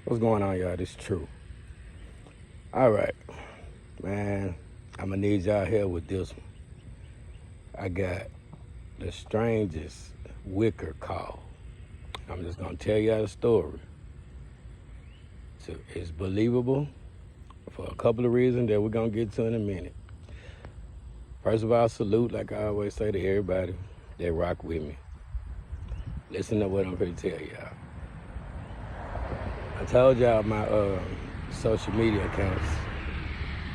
What's going on, y'all? This is True. All right, man. I'm gonna need y'all help with this one. I got the strangest Wicker call. I'm just gonna tell y'all the story. So it's believable for a couple of reasons that we're gonna get to in a minute. First of all, salute, like I always say to everybody that rock with me. Listen to what I'm gonna tell y'all. I told y'all my social media accounts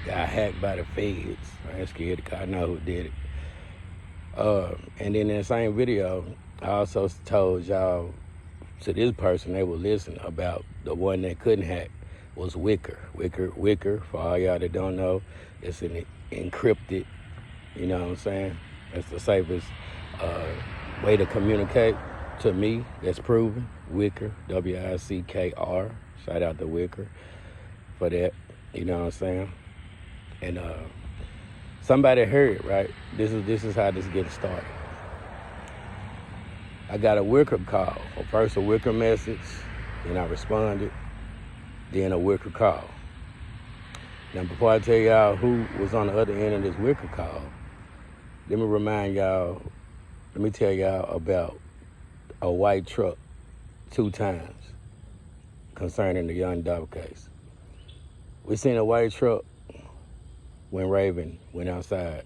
got hacked by the feds. I ain't scared because I know who did it. And then in the same video, I also told y'all, to this person they would listen, about the one that couldn't hack was Wicker. Wicker, for all y'all that don't know, it's an encrypted, you know what I'm saying? That's the safest way to communicate to me, that's proven. Wicker, W-I-C-K-R. Shout out to Wicker for that, you know what I'm saying? And somebody heard, right? This is how this gets started. I got a Wicker call. Well, first a Wicker message, then I responded, then a Wicker call. Now before I tell y'all who was on the other end of this Wicker call, let me tell y'all about a white truck 2 times concerning the Young Dolph case. We seen a white truck when Raven went outside,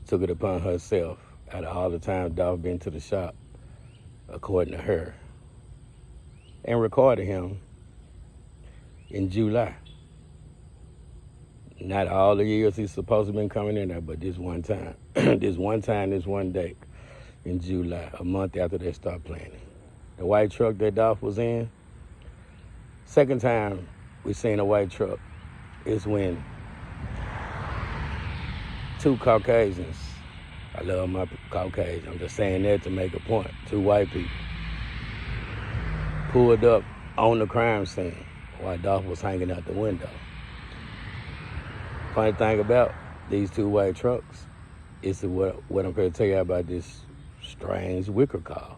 took it upon herself, out of all the times Dolph been to the shop, according to her, and recorded him in July. Not all the years he's supposed to been coming in there, but this one time, this one day in July, a month after they stopped playing it. The white truck that Dolph was in, second time we seen a white truck is when 2 Caucasians, I love my Caucasians, I'm just saying that to make a point, 2 white people pulled up on the crime scene while Dolph was hanging out the window. Funny thing about these 2 white trucks is what I'm going to tell you about this strange Wicker call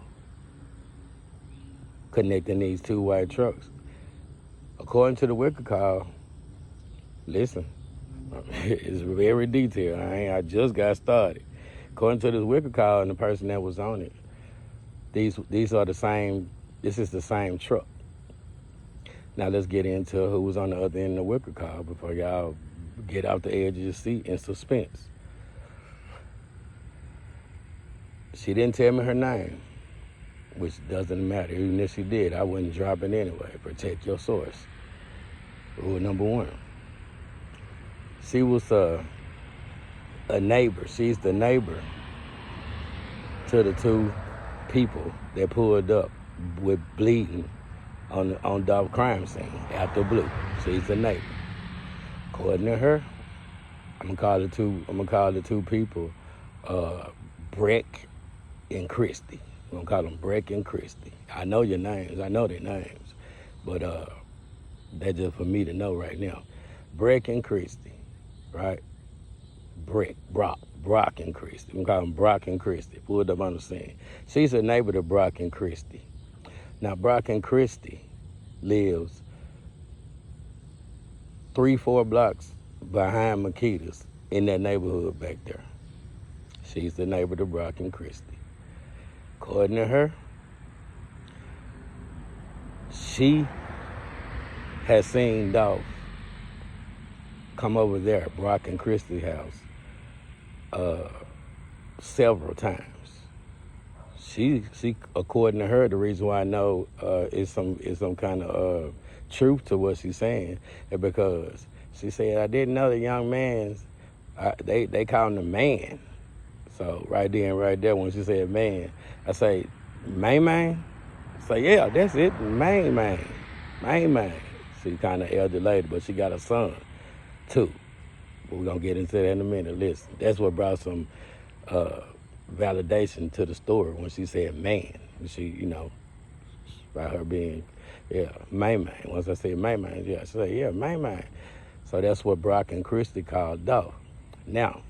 connecting these 2 white trucks. According to the Wicker call, listen, it's very detailed. I just got started. According to this Wicker call and the person that was on it, these are the same. This is the same truck. Now let's get into who was on the other end of the Wicker call before y'all get off the edge of your seat in suspense. She didn't tell me her name, which doesn't matter. Even if she did, I wouldn't drop it anyway. Protect your source. Rule number 1. She was a neighbor. She's the neighbor to the 2 people that pulled up with bleeding on Dolph crime scene after blue. She's a neighbor. According to her, I'm gonna call the 2 people Breck and Christie. I'm gonna call them Breck and Christie. I know your names. I know their names, but that's just for me to know right now. Breck and Christie, right? Brock and Christie. I'm gonna call them Brock and Christie. Pulled up on the scene. She's a neighbor to Brock and Christie. Now Brock and Christie lives 3-4 blocks behind Makita's in that neighborhood back there. She's the neighbor to Brock and Christie. According to her, she has seen Dolph come over there at Brock and Christie's house several times. She, according to her, the reason why I know is some kind of truth to what she's saying, is because she said, I didn't know the young man's, they call him the man. So right there, when she said man, I say, man? Say, yeah, that's it, man. She kind of elder lady, but she got a son, too. But we're going to get into that in a minute. Listen, that's what brought some validation to the story when she said man. She, by her being, man. Once I said man, I said, yeah, man. So that's what Brock and Christie called Dolph. Now,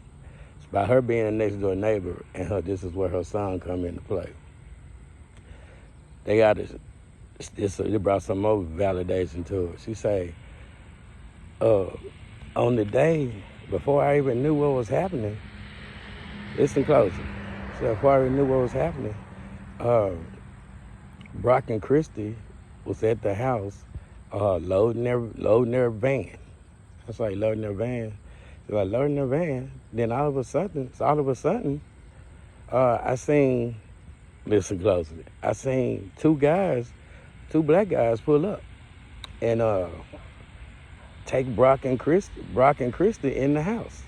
by her being a next door neighbor and this is where her son come into play. They got to it brought some more validation to it. She say, on the day before I even knew what was happening, listen closer. So before I even knew what was happening, Brock and Christy was at the house loading their van. That's like loading their van. So like loading their van. Then all of a sudden, I seen, listen closely, I seen two black guys pull up and take Brock and Christy in the house.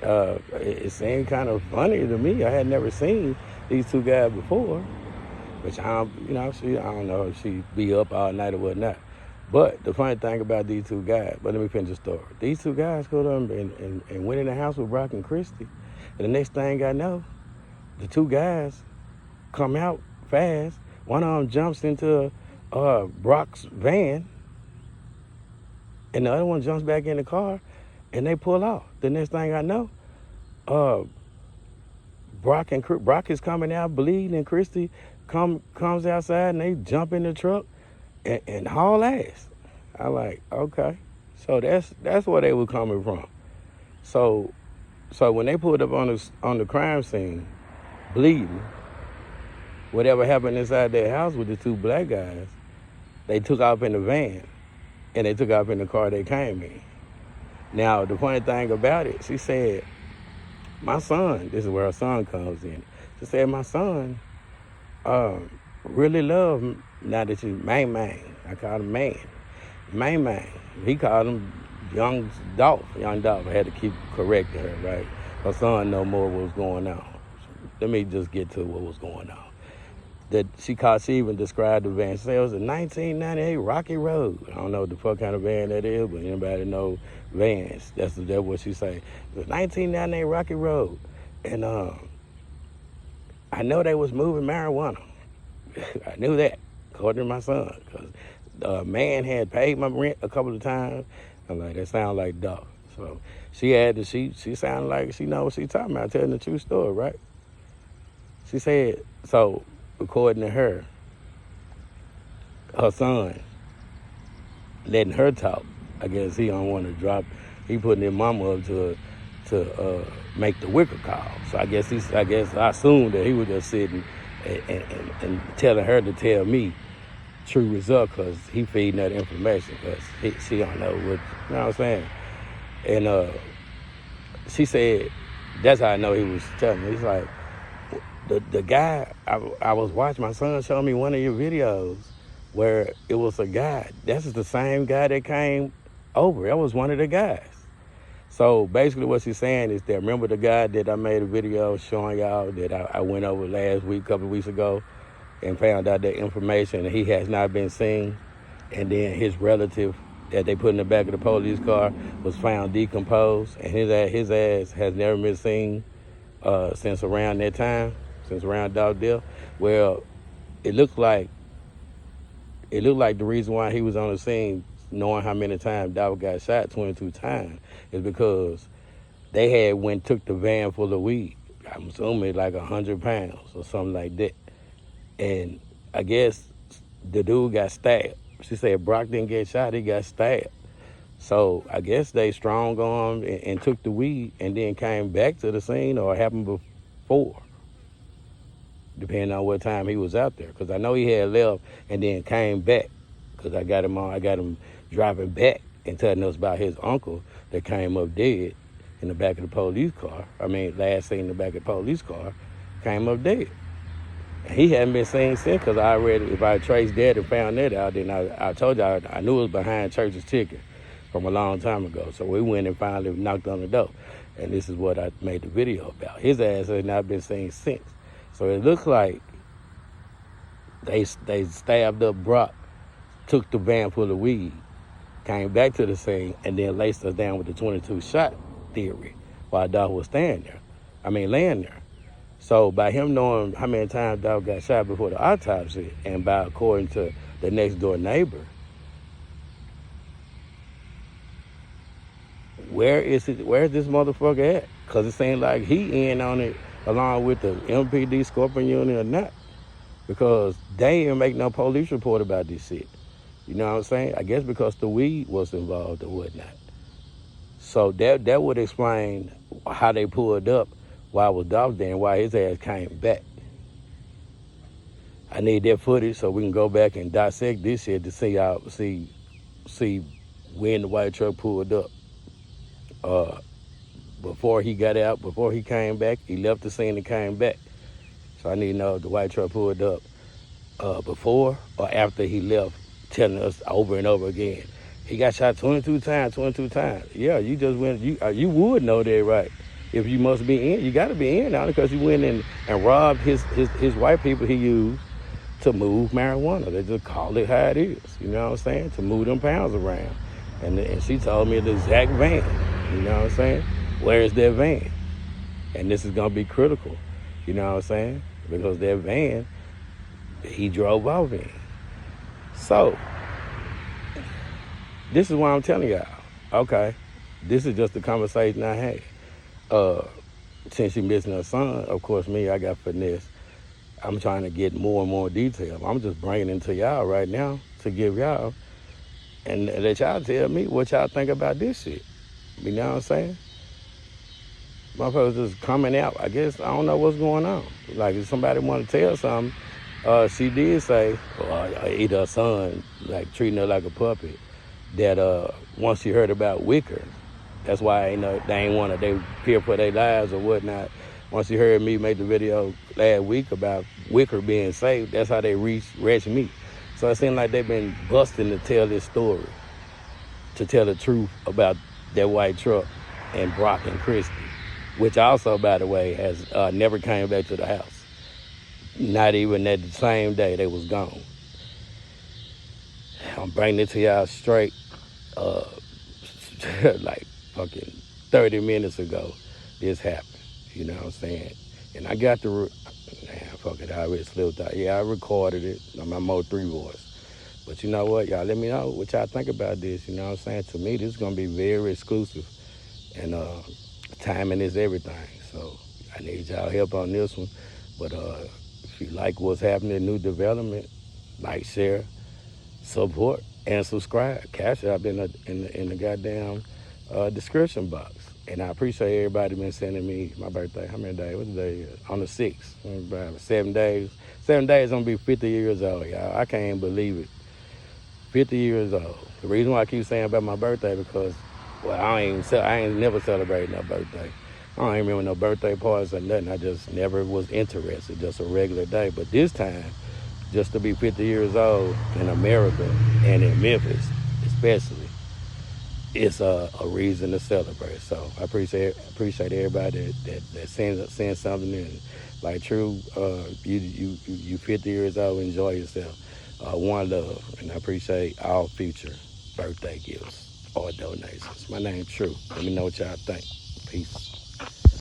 It seemed kind of funny to me. I had never seen these two guys before, which I don't know if she be up all night or whatnot. But the funny thing about these two guys, but let me finish the story. These two guys go up and went in the house with Brock and Christy. And the next thing I know, the two guys come out fast. One of them jumps into Brock's van, and the other one jumps back in the car, and they pull off. The next thing I know, Brock is coming out bleeding, and Christy comes outside, and they jump in the truck and haul ass. I like, okay, so that's where they were coming from. So when they pulled up on the crime scene, bleeding, whatever happened inside their house with the two black guys, they took off in the van, and they took off in the car they came in. Now, the funny thing about it, she said, my son, this is where her son comes in. She said, my son really loved, now that you, man, I call him man. He called him Young Dolph. I had to keep correcting her, right? Her son know more what was going on. Let me just get to what was going on. That she even described the van. She said it was a 1998 Rocky Road. I don't know what the fuck kind of van that is, but anybody know vans. That's what she said. It was 1998 Rocky Road. And I know they was moving marijuana. I knew that, according to my son, because the man had paid my rent a couple of times. I'm like, that sounds like dog. So she sounded like she know what she talking about, telling the true story, right? She said, so according to her son letting her talk, I guess he don't want to drop, he putting his mama up to make the Wicker call. So I assumed that he was just sitting and telling her to tell me true result, because he feeding that information, because she don't know what, you know what I'm saying? And she said, that's how I know he was telling me. He's like, the guy, I was watching, my son showed me one of your videos where it was a guy. That's the same guy that came over. That was one of the guys. So basically what she's saying is that, remember the guy that I made a video showing y'all that I went over last week, a couple of weeks ago, and found out that information, and he has not been seen. And then his relative that they put in the back of the police car was found decomposed, and his ass has never been seen since around that time, since around Dolph death. Well, it looked like the reason why he was on the scene, knowing how many times Dolph got shot, 22 times, is because they had took the van full of weed. I'm assuming like 100 pounds or something like that. And I guess the dude got stabbed. She said Brock didn't get shot, he got stabbed. So I guess they strong armed and took the weed and then came back to the scene, or happened before, depending on what time he was out there. Because I know he had left and then came back, because I got him driving back and telling us about his uncle that came up dead in the back of the police car. Last seen in the back of the police car, came up dead. He hadn't been seen since, because if I traced that and found that out, then I told you I knew it was behind Church's Chicken from a long time ago. So we went and finally knocked on the door. And this is what I made the video about. His ass has not been seen since. So it looks like they stabbed up Brock, took the van full of weed, came back to the scene, and then laced us down with the 22 shot theory while Dolph was laying there. So by him knowing how many times Dolph got shot before the autopsy, and by according to the next door neighbor, where is this motherfucker at? Because it seems like he in on it along with the MPD Scorpion unit or not. because they didn't make no police report about this shit. You know what I'm saying? I guess because the weed was involved or whatnot. So that would explain how they pulled up while I was Dolph there and why his ass came back. I need that footage so we can go back and dissect this shit to see when the white truck pulled up. Before he got out, before he came back, he left the scene and came back. So I need to know if the white truck pulled up before or after he left, telling us over and over again, he got shot 22 times. Yeah, you just went, you would know that, right? If you must be in, you got to be in now because he went in and robbed his white people he used to move marijuana. They just call it how it is, you know what I'm saying? To move them pounds around. And she told me the exact van, you know what I'm saying? Where is that van? And this is going to be critical, you know what I'm saying? Because that van, he drove off in. So, this is why I'm telling y'all, okay, this is just the conversation I had. Since she missing her son, of course, I got finesse. I'm trying to get more and more detail. I'm just bringing it to y'all right now to give y'all and let y'all tell me what y'all think about this shit. You know what I'm saying? Motherfuckers just coming out. I guess I don't know what's going on. Like if somebody want to tell something, she did say, either her son like treating her like a puppet. That once she heard about Wicker, that's why they ain't want to. They fear for their lives or whatnot. Once she heard me make the video last week about Wicker being safe, that's how they reached me. So it seems like they've been busting to tell this story, to tell the truth about that white truck and Brock and Christy, which also, by the way, has never came back to the house. Not even that same day they was gone. I'm bringing it to y'all straight, like fucking 30 minutes ago, this happened. You know what I'm saying? And I got fuck it, I already slipped out. Yeah, I recorded it on my Mo 3 voice. But you know what, y'all let me know what y'all think about this. You know what I'm saying? To me, this is going to be very exclusive. And timing is everything. So I need y'all help on this one. But if you like what's happening, new development, like, share, support, and subscribe. Cash App in the goddamn description box. And I appreciate everybody been sending me my birthday. How many days? What the day is? On the 6th. About 7 days. 7 days, I'm going to be 50 years old, y'all. I can't even believe it. 50 years old. The reason why I keep saying about my birthday because, well, I ain't never celebrated no birthday. I don't even remember no birthday parties or nothing. I just never was interested. Just a regular day. But this time, just to be 50 years old in America and in Memphis, especially, it's a reason to celebrate. So I appreciate everybody that sends something in. Like true, you 50 years old, enjoy yourself. One love, and I appreciate all future birthday gifts or donations. My name's True. Let me know what y'all think. Peace.